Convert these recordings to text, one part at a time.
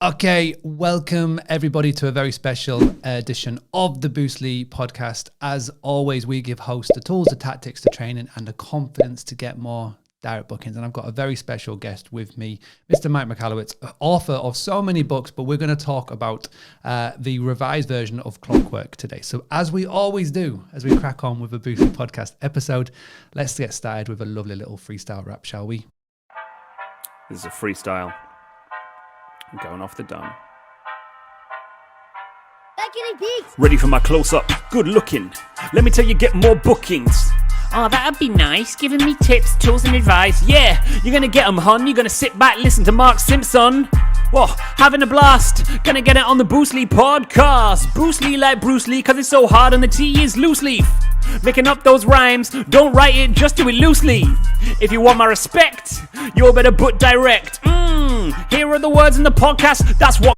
Okay, welcome everybody to a very special edition of the Boostly podcast. As always, we give hosts the tools, the tactics, the training, and the confidence to get more direct bookings. And I've got a very special guest with me, Mr. Mike Michalowicz, author of so many books, but we're going to talk about the revised version of Clockwork today. So as we always do, as we crack on with a Boostly podcast episode, let's get started with a lovely little freestyle rap, shall we? This is a freestyle. I'm going off the dome. Ready for my close-up? Good looking. Let me tell you, get more bookings. Oh, that'd be nice, giving me tips, tools and advice. Yeah, you're gonna get them, hun. You're gonna sit back, listen to Mark Simpson. Whoa, having a blast. Gonna get it on the Boostly podcast. Boostly like Bruce Lee, cause it's so hard and the T is loose leaf. Making up those rhymes, don't write it, just do it loosely. If you want my respect, you better put direct. Here are the words in the podcast, that's what...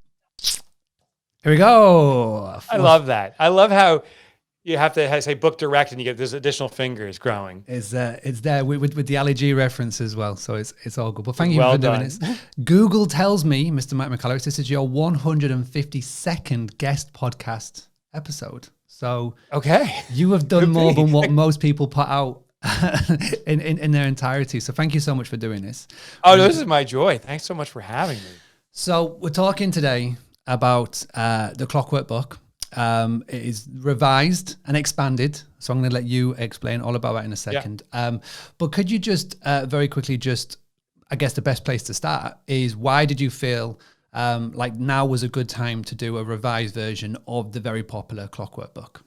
Here we go. I love that. I love how you have to say book direct and you get those additional fingers growing. It's there with the Ali G reference as well, so it's all good. But thank you Well for doing done. this. Google tells me, Mr. Mike Michalowicz, this is your 152nd guest podcast episode. So Okay. you have done Could more be. than what most people put out in their entirety. So thank you so much for doing this. Oh, this is my joy. Thanks so much for having me. So we're talking today about the Clockwork book. It is revised and expanded. So I'm going to let you explain all about that in a second. But could you just very quickly I guess the best place to start is, why did you feel like now was a good time to do a revised version of the very popular Clockwork book?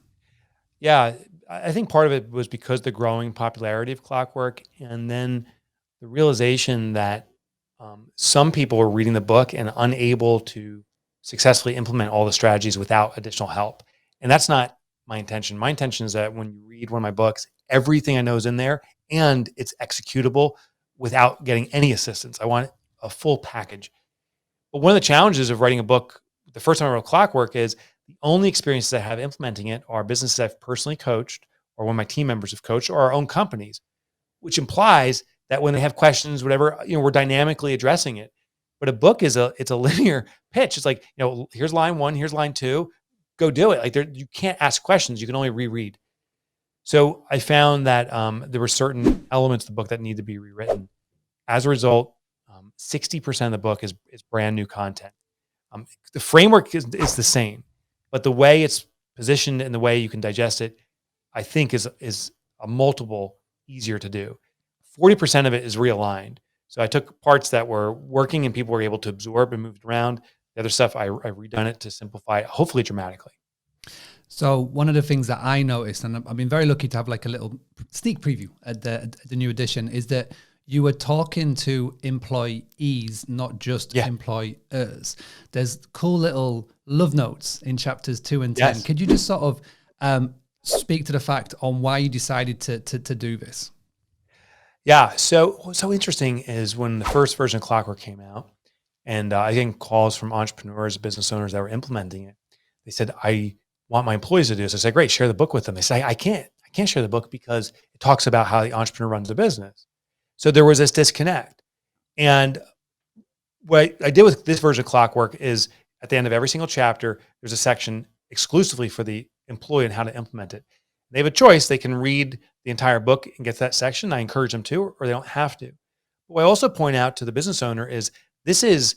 Yeah, I think part of it was because the growing popularity of Clockwork, and then the realization that some people were reading the book and unable to successfully implement all the strategies without additional help. And that's not my intention. My intention is that when you read one of my books, everything I know is in there and it's executable without getting any assistance. I want a full package. But one of the challenges of writing a book, the first time I wrote Clockwork, is the only experiences I have implementing it are businesses I've personally coached, or when my team members have coached, or our own companies, which implies that when they have questions, whatever, we're dynamically addressing it. But a book it's a linear pitch. It's like, here's line 1, here's line 2, go do it. Like you can't ask questions, you can only reread. So I found that there were certain elements of the book that need to be rewritten. As a result, 60% of the book is brand new content. The framework is the same, but the way it's positioned and the way you can digest it, I think is a multiple easier to do. 40% of it is realigned. So I took parts that were working and people were able to absorb and moved around. The other stuff, I redone it to simplify it, hopefully dramatically. So one of the things that I noticed, and I've been very lucky to have like a little sneak preview at the new edition, is that you were talking to employees, not just employers. There's cool little love notes in chapters 2 and 10. Yes. Could you just sort of speak to the fact on why you decided to do this? Yeah. So what's so interesting is when the first version of Clockwork came out, and I get calls from entrepreneurs, business owners that were implementing it. They said, I want my employees to do this. I said, great, share the book with them. They say, I can't share the book because it talks about how the entrepreneur runs the business. So there was this disconnect. And what I did with this version of Clockwork is, at the end of every single chapter, there's a section exclusively for the employee and how to implement it. They have a choice. They can read the entire book and get to that section. I encourage them to, or they don't have to. What I also point out to the business owner is this is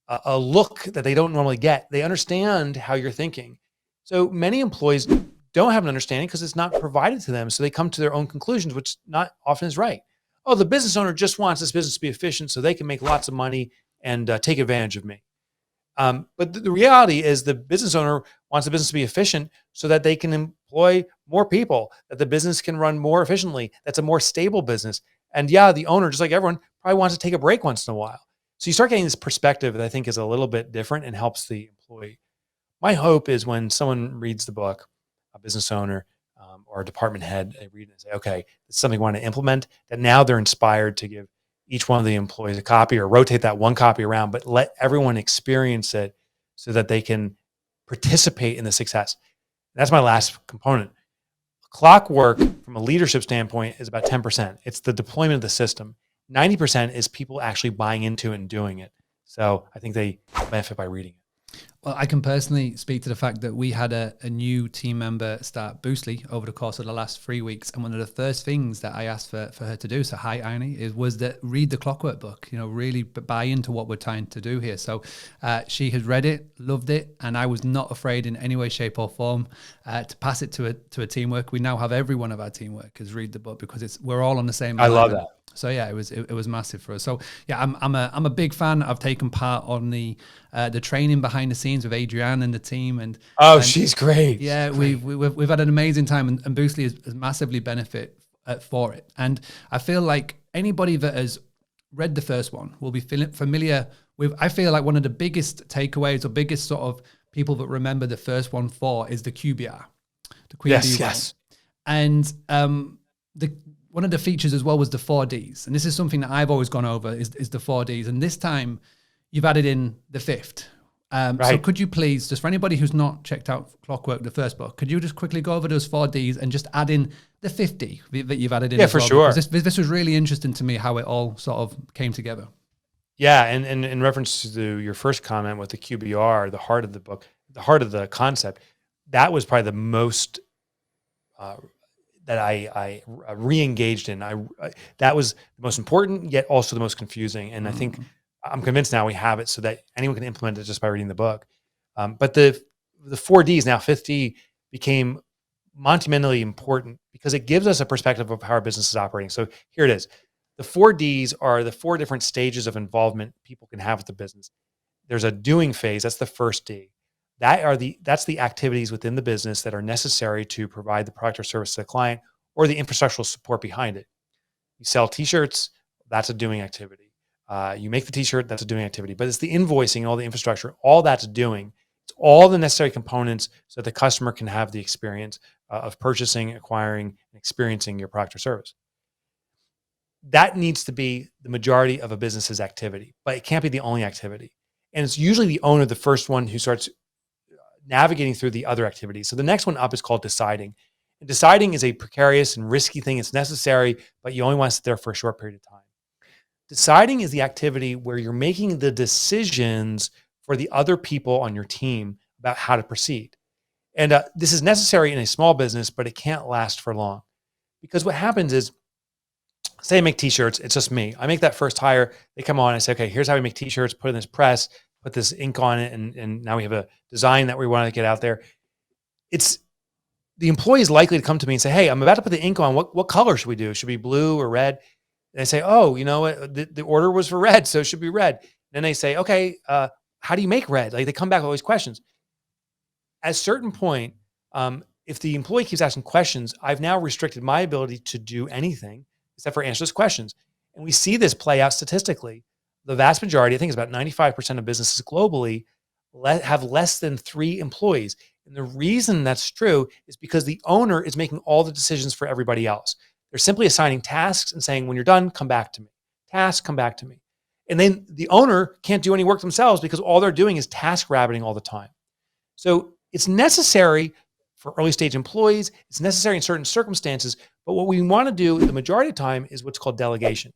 a look that they don't normally get. They understand how you're thinking. So many employees don't have an understanding because it's not provided to them. So they come to their own conclusions, which not often is right. Oh, the business owner just wants this business to be efficient so they can make lots of money and take advantage of me. But the reality is the business owner wants the business to be efficient so that they can employ more people, that the business can run more efficiently. That's a more stable business. And yeah, the owner, just like everyone, probably wants to take a break once in a while. So you start getting this perspective that I think is a little bit different and helps the employee. My hope is when someone reads the book, a business owner or a department head, they read it and say, okay, this is something we want to implement, that now they're inspired to give each one of the employees a copy or rotate that one copy around, but let everyone experience it so that they can participate in the success. And that's my last component. Clockwork, from a leadership standpoint, is about 10%. It's the deployment of the system. 90% is people actually buying into it and doing it. So I think they benefit by reading it. Well, I can personally speak to the fact that we had a new team member start Boostly over the course of the last 3 weeks. And one of the first things that I asked for her to do, so hi, Irony, was that read the Clockwork book, really buy into what we're trying to do here. So she has read it, loved it, and I was not afraid in any way, shape or form to pass it to a teamwork. We now have every one of our teamworkers read the book because we're all on the same I love alignment. that. So yeah, it was massive for us. So yeah, I'm a big fan. I've taken part on the training behind the scenes with Adrienne and the team, and she's great. Yeah, we've had an amazing time, and Boostly has massively benefit for it. And I feel like anybody that has read the first one will be familiar with. I feel like one of the biggest takeaways or biggest sort of people that remember the first one for is the QBR, the Queen Bee. Yes. And one of the features as well was the 4Ds. And this is something that I've always gone over is the 4Ds. And this time you've added in the fifth. So could you please, just for anybody who's not checked out Clockwork, the first book, could you just quickly go over those 4Ds and just add in the 50 that you've added in? Yeah, for sure. This was really interesting to me how it all sort of came together. Yeah, and in reference to your first comment with the QBR, the heart of the book, the heart of the concept, that was probably the most that I re-engaged in. That was the most important, yet also the most confusing. And I think I'm convinced now we have it so that anyone can implement it just by reading the book. But the 4Ds, now 50, became monumentally important because it gives us a perspective of how our business is operating. So here it is. The 4Ds are the 4 different stages of involvement people can have with the business. There's a doing phase. That's the first D. That's the activities within the business that are necessary to provide the product or service to the client or the infrastructural support behind it. You sell t-shirts, that's a doing activity. You make the t-shirt, that's a doing activity. But it's the invoicing and all the infrastructure, all that's doing. It's all the necessary components so that the customer can have the experience of purchasing, acquiring, and experiencing your product or service. That needs to be the majority of a business's activity, but it can't be the only activity. And it's usually the owner, the first one, who starts navigating through the other activities. So the next one up is called deciding. And deciding is a precarious and risky thing. It's necessary, but you only want to sit there for a short period of time. Deciding is the activity where you're making the decisions for the other people on your team about how to proceed. And this is necessary in a small business, but it can't last for long. Because what happens is, say I make t-shirts, it's just me. I make that first hire, they come on, I say, okay, here's how we make t-shirts, put in this press, put this ink on it, and now we have a design that we want to get out there. It's the employee is likely to come to me and say, hey, I'm about to put the ink on. What color should we do? Should it be blue or red? And I say, oh, you know what? The order was for red, so it should be red. Then they say, okay, how do you make red? Like they come back with all these questions. At a certain point, if the employee keeps asking questions, I've now restricted my ability to do anything except for answer those questions. And we see this play out statistically. The vast majority, I think it's about 95% of businesses globally, have less than 3 employees. And the reason that's true is because the owner is making all the decisions for everybody else. They're simply assigning tasks and saying, when you're done, come back to me. Task, come back to me. And then the owner can't do any work themselves because all they're doing is task rabbiting all the time. So it's necessary for early stage employees. It's necessary in certain circumstances. But what we want to do the majority of the time is what's called delegation.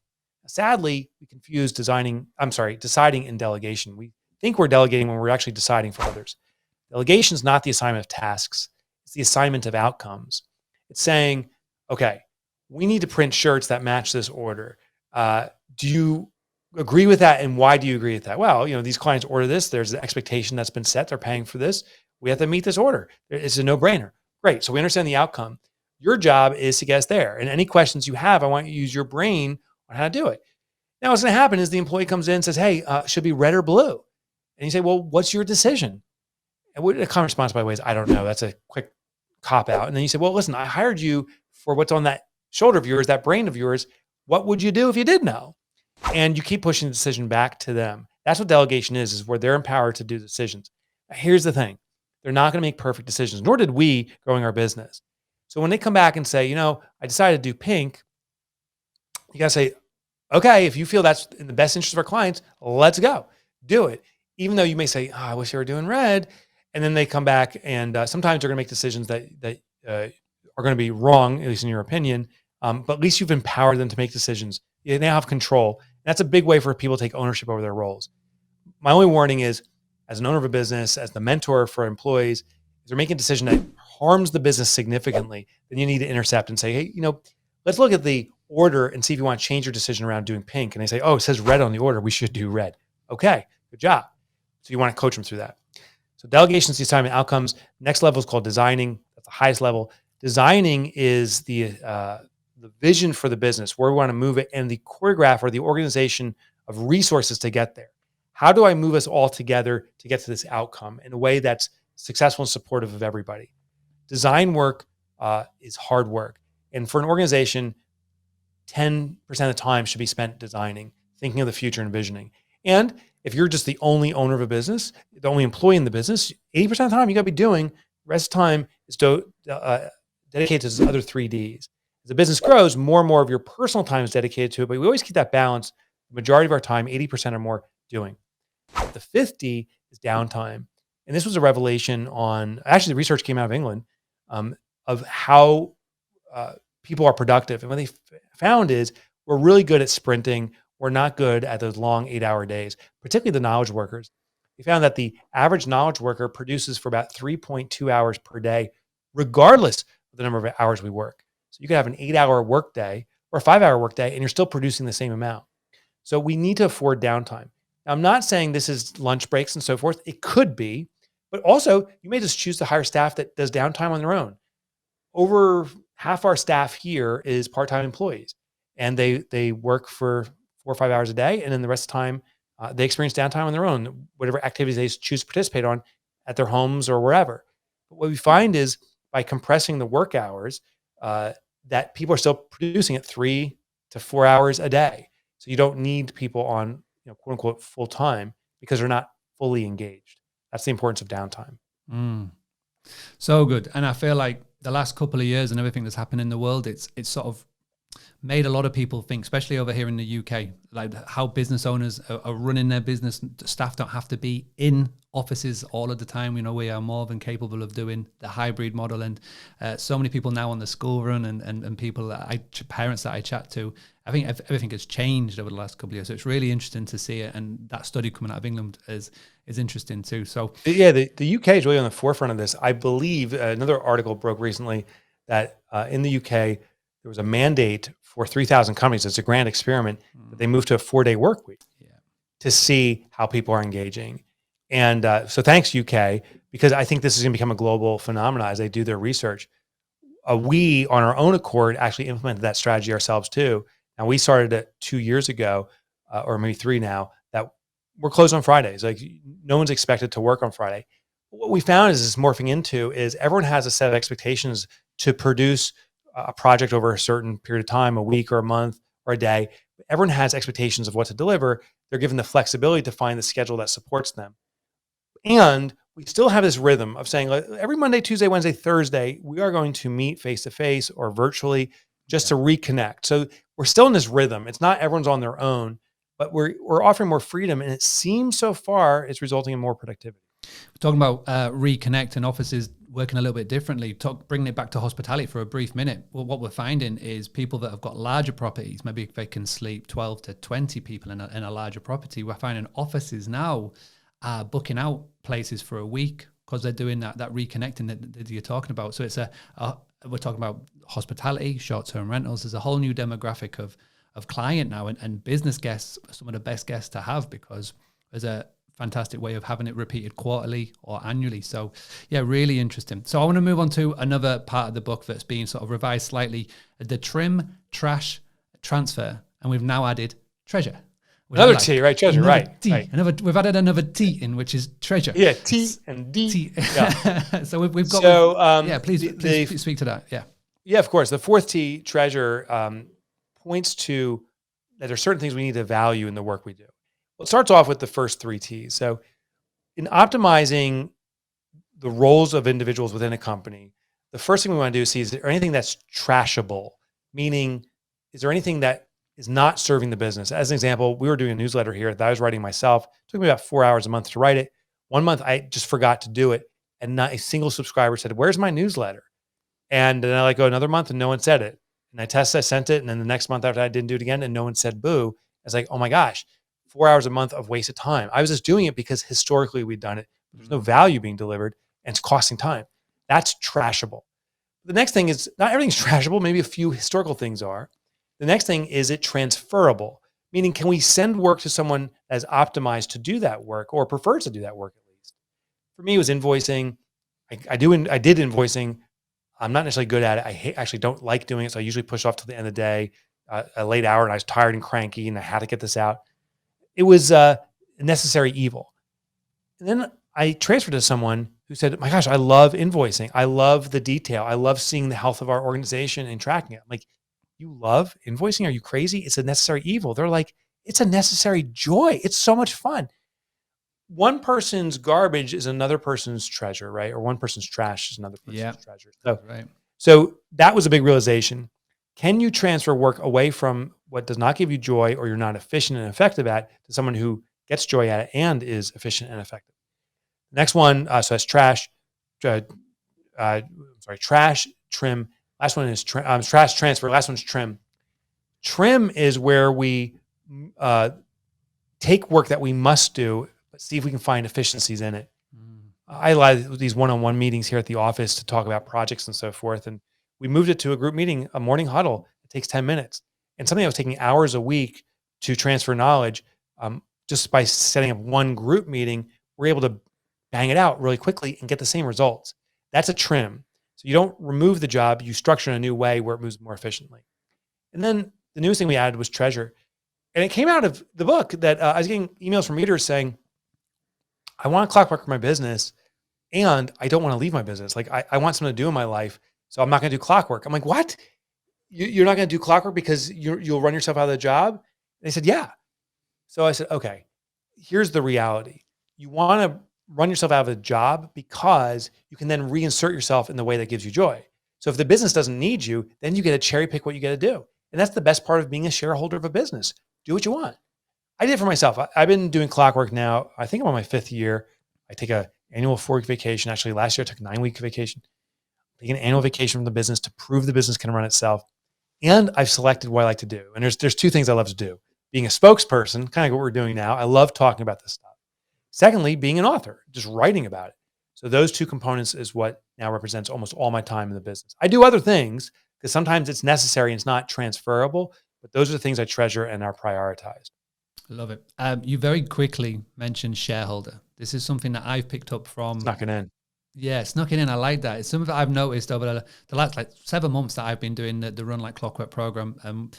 Sadly, we confuse deciding and delegation. We think we're delegating when we're actually deciding for others. Delegation is not the assignment of tasks. It's the assignment of outcomes. It's saying, okay, we need to print shirts that match this order. Do you agree with that? And why do you agree with that? Well, these clients order this. There's an expectation that's been set. They're paying for this. We have to meet this order. It's a no-brainer. Great. So we understand the outcome. Your job is to get us there. And any questions you have, I want you to use your brain on how to do it. Now, what's going to happen is the employee comes in and says, hey, should be red or blue? And you say, well, what's your decision? And a common response, by the way, is, I don't know. That's a quick cop out. And then you say, well, listen, I hired you for what's on that shoulder of yours, that brain of yours. What would you do if you did know? And you keep pushing the decision back to them. That's what delegation is where they're empowered to do decisions. Now, here's the thing. They're not going to make perfect decisions, nor did we growing our business. So when they come back and say, I decided to do pink, you got to say, okay, if you feel that's in the best interest of our clients, let's go. Do it. Even though you may say, I wish they were doing red. And then they come back and sometimes they're going to make decisions that are going to be wrong, at least in your opinion. But at least you've empowered them to make decisions. They now have control. And that's a big way for people to take ownership over their roles. my only warning is, as an owner of a business, as the mentor for employees, if they're making a decision that harms the business significantly, then you need to intercept and say, hey, let's look at the order and see if you want to change your decision around doing pink. And they say, oh, it says red on the order. We should do red. Okay, good job. So you want to coach them through that. So delegation is the assignment outcomes. Next level is called designing. That's the highest level. Designing is the vision for the business, where we want to move it, and the choreograph or the organization of resources to get there. How do I move us all together to get to this outcome in a way that's successful and supportive of everybody? Design work is hard work. And for an organization, 10% of the time should be spent designing, thinking of the future and envisioning. And if you're just the only owner of a business, the only employee in the business, 80% of the time you got to be doing, the rest of the time is dedicated to those other 3Ds. As the business grows, more and more of your personal time is dedicated to it, but we always keep that balance. The majority of our time, 80% or more, doing. The 50 is downtime. And this was a revelation on, actually the research came out of England, of how people are productive. And what they found is we're really good at sprinting. We're not good at those long 8-hour days, particularly the knowledge workers. We found that the average knowledge worker produces for about 3.2 hours per day, regardless of the number of hours we work. So you could have an 8-hour work day or a 5-hour work day, and you're still producing the same amount. So we need to afford downtime. Now, I'm not saying this is lunch breaks and so forth. It could be, but also you may just choose to hire staff that does downtime on their own. Over half our staff here is part-time employees, and they work for 4 or 5 hours a day. And then the rest of the time, they experience downtime on their own, whatever activities they choose to participate on at their homes or wherever. But what we find is by compressing the work hours, that people are still producing at 3 to 4 hours a day. So you don't need people on, quote unquote, full time, because they're not fully engaged. That's the importance of downtime. So good. And I feel like the last couple of years and everything that's happened in the world, it's sort of made a lot of people think, especially over here in the UK, like how business owners are running their business. Staff don't have to be in offices all of the time. We are more than capable of doing the hybrid model. And so many people now on the school run and people, parents that I chat to, I think everything has changed over the last couple of years. So it's really interesting to see it. And that study coming out of England is interesting too. So yeah, the UK is really on the forefront of this. I believe another article broke recently that in the UK, there was a mandate for 3,000 companies. It's a grand experiment that they moved to a 4-day work week to see how people are engaging. And so thanks, UK, because I think this is going to become a global phenomenon as they do their research. We, on our own accord, actually implemented that strategy ourselves too. And we started it 2 years ago, or maybe 3 now, that we're closed on Fridays. Like no one's expected to work on Friday. What we found is morphing into is everyone has a set of expectations to produce a project over a certain period of time, a week or a month or a day. Everyone has expectations of what to deliver. They're given the flexibility to find the schedule that supports them. And we still have this rhythm of saying, like, every Monday, Tuesday, Wednesday, Thursday, we are going to meet face-to-face or virtually just to reconnect. So we're still in this rhythm. It's not everyone's on their own, but we're offering more freedom. And it seems so far it's resulting in more productivity. We're talking about reconnecting offices working a little bit differently, bringing it back to hospitality for a brief minute. Well, what we're finding is people that have got larger properties, maybe if they can sleep 12 to 20 people in a larger property, we're finding offices now are booking out places for a week because they're doing that reconnecting that you're talking about. So it's we're talking about hospitality, short-term rentals. There's a whole new demographic of client now and business guests, some of the best guests to have, because there's a fantastic way of having it repeated quarterly or annually. So yeah, really interesting. So I want to move on to another part of the book that's being sort of revised slightly, the trim, trash, transfer. And we've now added treasure. Another T, right? Treasure, right. T. Right. We've added another T in, which is treasure. Yeah, T and D. T. Yeah. So we've got... So, please speak to that. Yeah. Yeah, of course. The fourth T, treasure, points to that there are certain things we need to value in the work we do. Well, it starts off with the first 3 T's. So in optimizing the roles of individuals within a company, the first thing we want to do is see, is there anything that's trashable? Meaning, is there anything that is not serving the business? As an example, we were doing a newsletter here that I was writing myself. It took me about 4 hours a month to write it. One month, I just forgot to do it. And not a single subscriber said, "Where's my newsletter?" And then I go another month and no one said it. And I sent it. And then the next month after I didn't do it again and no one said boo. I was like, oh my gosh, 4 hours a month of wasted time. I was just doing it because historically we'd done it. There's no value being delivered and it's costing time. That's trashable. The next thing is not everything's trashable. Maybe a few historical things are. The next thing is it transferable, meaning can we send work to someone that's optimized to do that work or prefers to do that work at least? For me, it was invoicing. I did invoicing. I'm not necessarily good at it. Actually don't like doing it. So I usually push off to the end of the day, a late hour, and I was tired and cranky and I had to get this out. It was a necessary evil. And then I transferred to someone who said, my gosh, I love invoicing. I love the detail. I love seeing the health of our organization and tracking it. I'm like, you love invoicing? Are you crazy? It's a necessary evil. They're like, it's a necessary joy. It's so much fun. One person's garbage is another person's treasure, right? Or one person's trash is another person's treasure. So that was a big realization. Can you transfer work away from what does not give you joy or you're not efficient and effective at to someone who gets joy at it and is efficient and effective? Next one, so that's trash, trash, trim. Last one is trash transfer. Last one's trim. Trim is where we take work that we must do, but see if we can find efficiencies in it. I led these one-on-one meetings here at the office to talk about projects and so forth. And we moved it to a group meeting, a morning huddle. It takes 10 minutes. And something that was taking hours a week to transfer knowledge, just by setting up one group meeting, we're able to bang it out really quickly and get the same results. That's a trim. So you don't remove the job, you structure in a new way where it moves more efficiently. And then the newest thing we added was treasure. And it came out of the book that I was getting emails from readers saying, I want to clockwork my business and I don't want to leave my business. Like I want something to do in my life, so I'm not going to do clockwork. I'm like, what? You're not going to do clockwork because you'll run yourself out of the job? And they said, yeah. So I said, okay, here's the reality. You want to run yourself out of a job because you can then reinsert yourself in the way that gives you joy. So if the business doesn't need you, then you get to cherry pick what you get to do. And that's the best part of being a shareholder of a business. Do what you want. I did it for myself. I've been doing clockwork now. I think I'm on my 5th year. I take an annual 4-week vacation. Actually, last year I took a 9-week vacation. Take an annual vacation from the business to prove the business can run itself. And I've selected what I like to do. And there's 2 things I love to do. Being a spokesperson, kind of what we're doing now. I love talking about this stuff. Secondly, being an author, just writing about it. So those 2 components is what now represents almost all my time in the business. I do other things because sometimes it's necessary and it's not transferable, but those are the things I treasure and are prioritized. I love it. You very quickly mentioned shareholder. This is something that I've picked up from. Snuck it in. Yeah, snuck it in. I like that. It's something that I've noticed over the last 7 months that I've been doing the Run Like Clockwork program.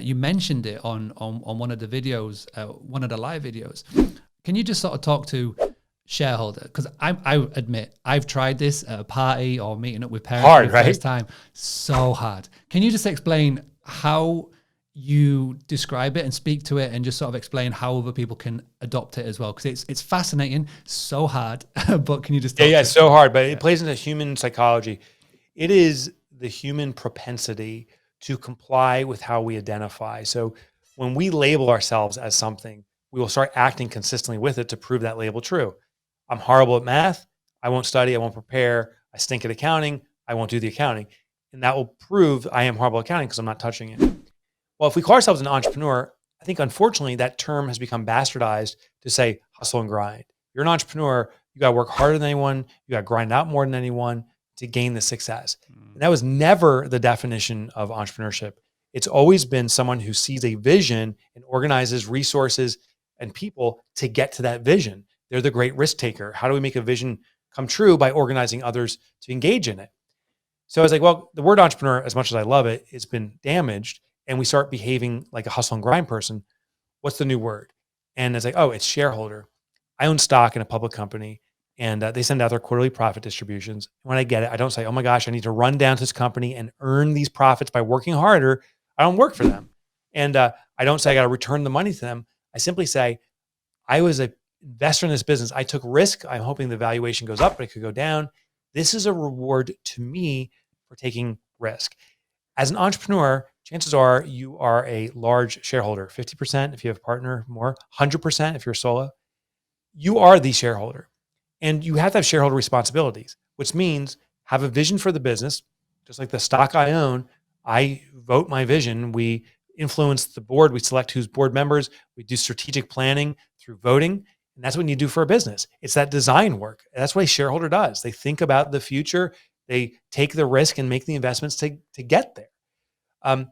You mentioned it on one of the videos, one of the live videos. Can you just sort of talk to shareholder? Because I admit I've tried this at a party or meeting up with parents for the first time. So hard. Can you just explain how you describe it and speak to it and just sort of explain how other people can adopt it as well? Because it's fascinating, so hard, but can you just talk it's so hard, but it plays into human psychology. It is the human propensity to comply with how we identify. So when we label ourselves as something, we will start acting consistently with it to prove that label true. I'm horrible at math. I won't study. I won't prepare. I stink at accounting. I won't do the accounting. And that will prove I am horrible at accounting because I'm not touching it. Well, if we call ourselves an entrepreneur, I think unfortunately that term has become bastardized to say hustle and grind. You're an entrepreneur. You got to work harder than anyone. You got to grind out more than anyone to gain the success. And that was never the definition of entrepreneurship. It's always been someone who sees a vision and organizes resources and people to get to that vision. They're the great risk taker. How do we make a vision come true? By organizing others to engage in it. So I was like, well, the word entrepreneur, as much as I love it, it's been damaged. And we start behaving like a hustle and grind person. What's the new word? And it's like, oh, it's shareholder. I own stock in a public company and they send out their quarterly profit distributions. When I get it, I don't say, oh my gosh, I need to run down to this company and earn these profits by working harder. I don't work for them. And I don't say I got to return the money to them. I simply say, I was an investor in this business. I took risk. I'm hoping the valuation goes up, but it could go down. This is a reward to me for taking risk. As an entrepreneur, chances are you are a large shareholder, 50% if you have a partner, more, 100% if you're solo. You are the shareholder. And you have to have shareholder responsibilities, which means have a vision for the business. Just like the stock I own, I vote my vision. We influence the board. We select who's board members. We do strategic planning through voting. And that's what you do for a business. It's that design work. That's what a shareholder does. They think about the future. They take the risk and make the investments to get there.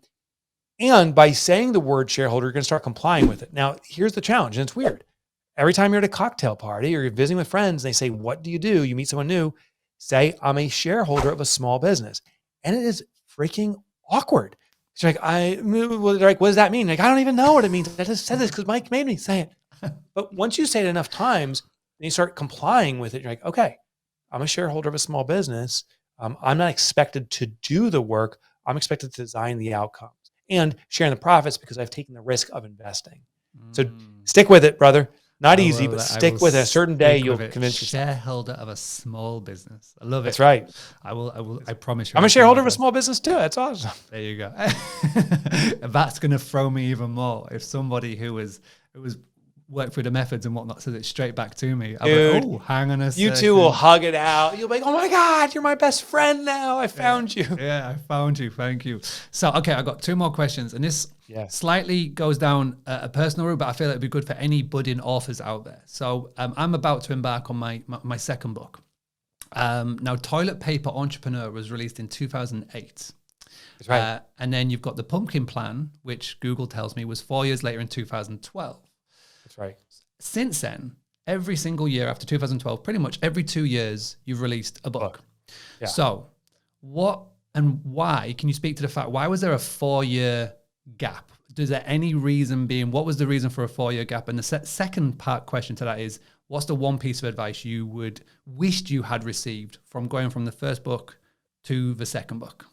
And by saying the word shareholder, you're going to start complying with it. Now, here's the challenge, and it's weird. Every time you're at a cocktail party or you're visiting with friends, they say, what do? You meet someone new, say, I'm a shareholder of a small business. And it is freaking awkward. It's like, they're like, what does that mean? Like, I don't even know what it means. I just said this because Mike made me say it. But once you say it enough times, and you start complying with it, you're like, okay, I'm a shareholder of a small business. I'm not expected to do the work. I'm expected to design the outcomes and sharing the profits because I've taken the risk of investing. So stick with it, brother. Not easy, but stick with it. A certain day, you'll convince yourself. Shareholder of a small business. I love it. That's right. I promise you. I'm a shareholder of a small business too. That's awesome. There you go. That's going to throw me even more if somebody who was worked through the methods and whatnot says it straight back to me. I'm like, oh, hang on a second. You two will hug it out. You'll be like, oh my God, you're my best friend now. I found you. Yeah, I found you. Thank you. So, okay, I got 2 more questions. And this slightly goes down a personal route, but I feel it'd be good for any budding authors out there. So I'm about to embark on my second book. Now, Toilet Paper Entrepreneur was released in 2008. That's right. And then you've got The Pumpkin Plan, which Google tells me was 4 years later in 2012. That's right. Since then, every single year after 2012, pretty much every 2 years, you've released a book. Yeah. So what and why, can you speak to the fact, why was there a 4-year gap? Is there any reason being, what was the reason for a 4-year gap? And the second part question to that is, what's the one piece of advice you wished you had received from going from the first book to the second book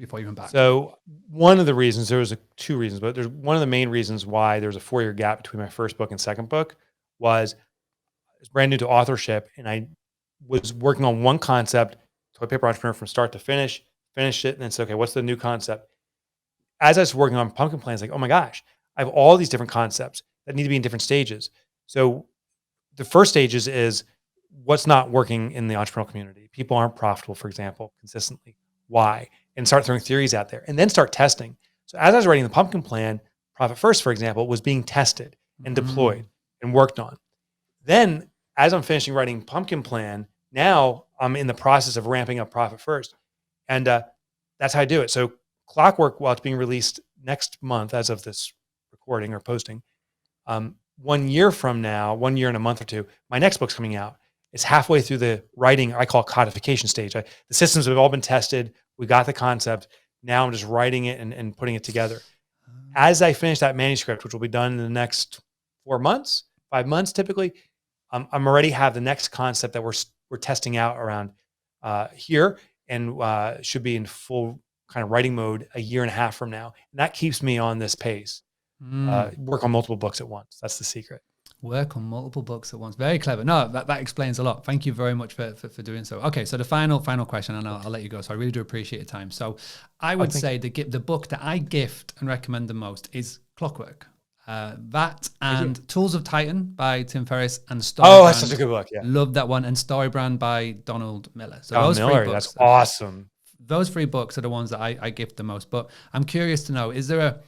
before you went back? So one of the reasons, there was 2 reasons, but there's one of the main reasons why there was a 4-year gap between my first book and second book was I was brand new to authorship, and I was working on one concept, Toilet Paper Entrepreneur, from start to finish, finished it, and then said, okay, what's the new concept? As I was working on Pumpkin Plan, it's like, oh my gosh, I have all these different concepts that need to be in different stages. So the first stages is what's not working in the entrepreneurial community. People aren't profitable, for example, consistently. Why? And start throwing theories out there and then start testing. So as I was writing the Pumpkin Plan, Profit First, for example, was being tested and deployed and worked on. Then as I'm finishing writing Pumpkin Plan, now I'm in the process of ramping up Profit First. And that's how I do it. So Clockwork, while it's being released next month, as of this recording or posting, 1 year from now, 1 year and a month or 2, my next book's coming out. It's halfway through the writing, I call it codification stage. The systems have all been tested. We got the concept. Now I'm just writing it and putting it together. As I finish that manuscript, which will be done in the next 4 months, 5 months typically, I'm already have the next concept that we're testing out around here, and should be in full kind of writing mode a year and a half from now. And that keeps me on this pace. Work on multiple books at once. That's the secret. Work on multiple books at once. Very clever. No, that explains a lot. Thank you very much for doing so. Okay, so the final question, and I'll let you go. So I really do appreciate your time. So I would say the book that I gift and recommend the most is Clockwork. That and Tools of Titan by Tim Ferriss and Storybrand. Oh, that's such a good book. Yeah, love that one. And Storybrand by Donald Miller. So Donald those Miller, 3 books. That's awesome. Those 3 books are the ones that I gift the most. But I'm curious to know, is there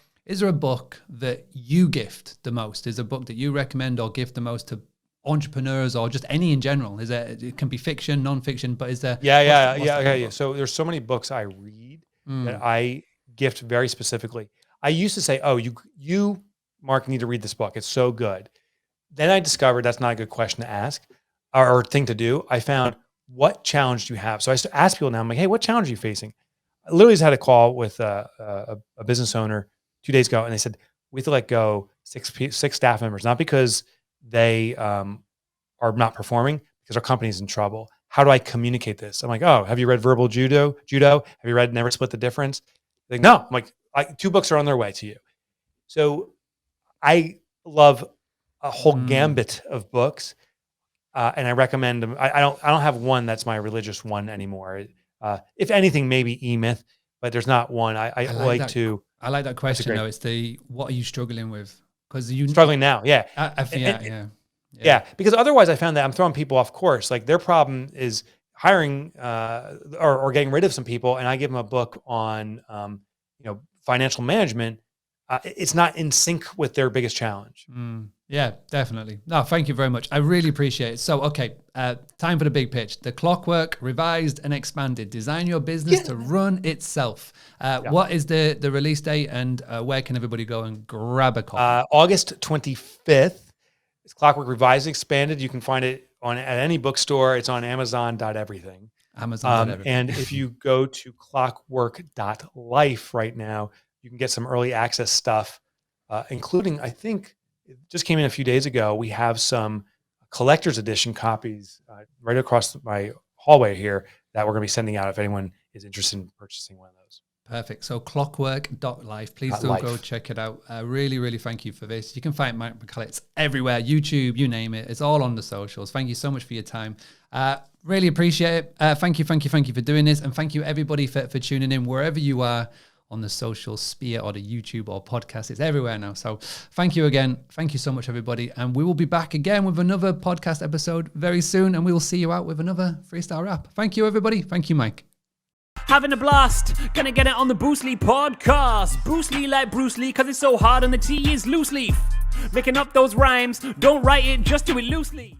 a book that you gift the most? Is there a book that you recommend or gift the most to entrepreneurs or just any in general? It can be fiction, non-fiction, but is there? Yeah. So there's so many books I read that I gift very specifically. I used to say, oh, you, Mark, need to read this book. It's so good. Then I discovered that's not a good question to ask or thing to do. I found, what challenge do you have? So I ask people now, I'm like, hey, what challenge are you facing? I literally just had a call with a business owner 2 days ago, and they said, we have to let go 6 staff members, not because they are not performing, because our company's in trouble. How do I communicate this? I'm like, oh, have you read Verbal Judo? Have you read Never Split the Difference? They're like, no. I'm like, 2 books are on their way to you. So I love a whole gambit of books. And I recommend them. I don't have one that's my religious one anymore. If anything, maybe E-Myth, but there's not one. I like that question though. It's what are you struggling with? Because you struggling now. Yeah. I think, yeah. Because otherwise I found that I'm throwing people off course. Like their problem is hiring or getting rid of some people. And I give them a book on, financial management. it's not in sync with their biggest challenge. Yeah, definitely. No, thank you very much. I really appreciate it. So, okay, time for the big pitch. The Clockwork revised and expanded. Design your business to run itself. What is the release date, and where can everybody go and grab a copy? August 25th. It's Clockwork revised and expanded. You can find it at any bookstore. It's on Amazon.everything. Amazon.everything. And if you go to clockwork.life right now, you can get some early access stuff, including, I think, it just came in a few days ago. We have some collector's edition copies right across my hallway here that we're going to be sending out if anyone is interested in purchasing one of those. Perfect. So clockwork.life. Please do go check it out. Really, really thank you for this. You can find Mike Michalowicz everywhere, YouTube, you name it. It's all on the socials. Thank you so much for your time. Really appreciate it. Thank you for doing this. And thank you everybody for tuning in wherever you are on the social sphere or the YouTube or podcast. It's everywhere now. So thank you again. Thank you so much, everybody. And we will be back again with another podcast episode very soon. And we will see you out with another freestyle rap. Thank you, everybody. Thank you, Mike. Having a blast, gonna get it on the Boostly podcast. Boostly like Bruce Lee, cause it's so hard and the T is loose leaf. Making up those rhymes, don't write it, just do it loosely.